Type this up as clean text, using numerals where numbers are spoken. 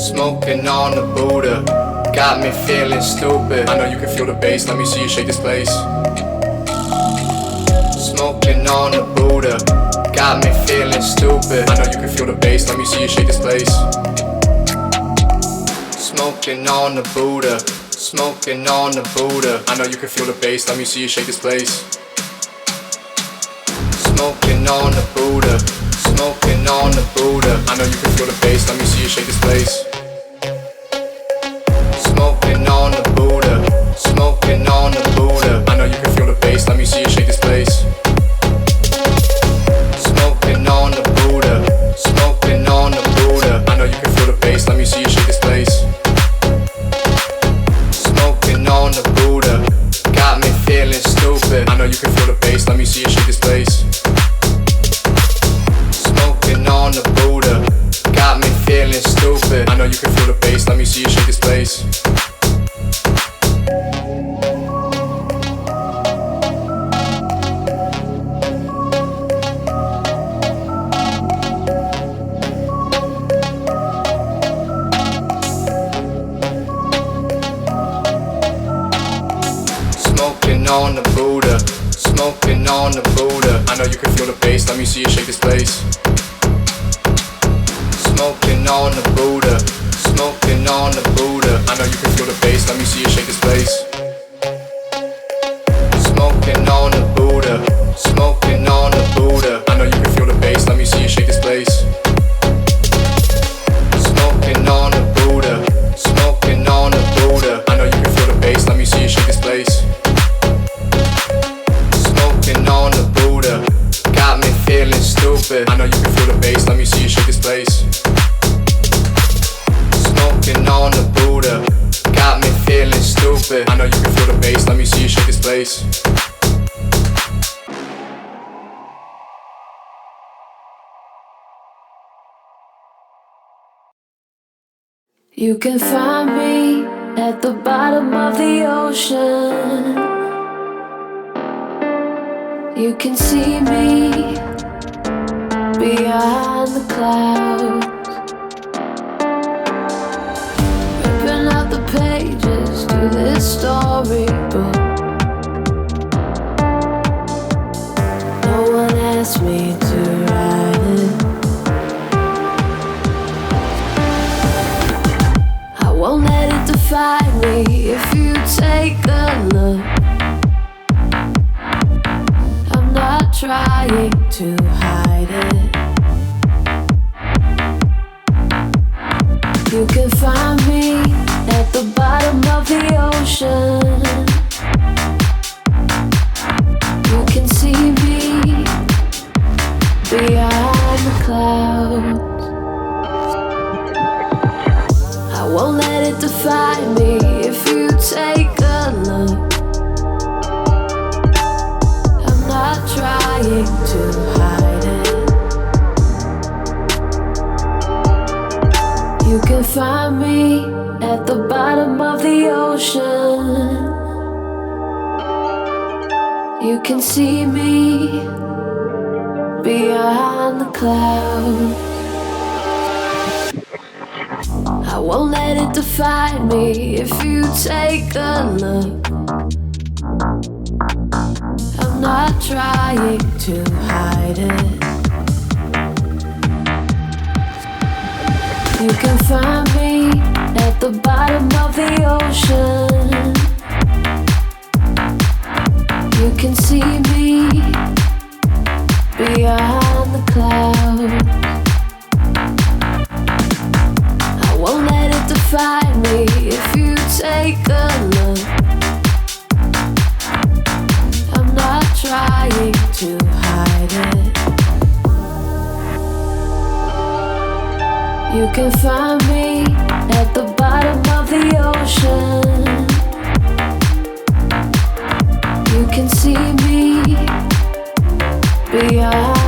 Smoking on the Buddha, got me feeling stupid. I know you can feel the bass, let me see you shake this place. Smoking on the Buddha, got me feeling stupid. I know you can feel the bass, let me see you shake this place. Smoking on the Buddha, smoking on the Buddha. I know you can feel the bass, let me see you shake this place. Smoking on the Buddha, smoking on the Buddha. I know you can feel the bass, let me see you shake this place. Smoking on the Buddha, smoking on the Buddha. I know you can feel the bass, let me see you shake this place. Smoking on the Buddha, smoking on the Buddha. I know you can feel the bass, let me see you shake this place. Smoking on the Buddha, got me feeling stupid. I know you can feel the bass, let me see you shake this place. Smoking on the Buddha, got me feeling stupid. I know you can feel the bass, let me see you shake this place. Smoking on the Buddha, smoking on the Buddha. I know you can feel the bass, let me see you shake this place. Smoking on the Buddha, smoking on the Buddha. I know you can feel the bass, let me see you shake this place. Smoking on the Buddha, smoking on the Buddha. I know you can feel the bass, let me see you shake this place. Smoking on the Buddha, smoking on the Buddha. I know you can feel the bass, let me see you shake this place. Smoking on the Buddha, got me feeling stupid. I know you can feel the bass, let me see you shake this place. Smoking on the Buddha, got me feeling stupid. I know you can feel the bass, let me see you shake this place. You can find me at the bottom of the ocean. You can see me behind the clouds, ripping out the pages to this storybook. No one asked me to write it. I won't let it define me if you take a look. I'm not trying to hide it. You can find me at the bottom of the ocean. You can see me behind the clouds. I won't let it define me if you take a look. I'm not trying to hide it. You can find me at the bottom of the ocean. You can see me behind the clouds. I won't let it define me if you take a look. I'm not trying to hide it. You can find me at the bottom of the ocean. You can see me behind the clouds. I won't let it define me if you take a look. I'm not trying to hide it. You can find me at the bottom of the ocean. You can see me behind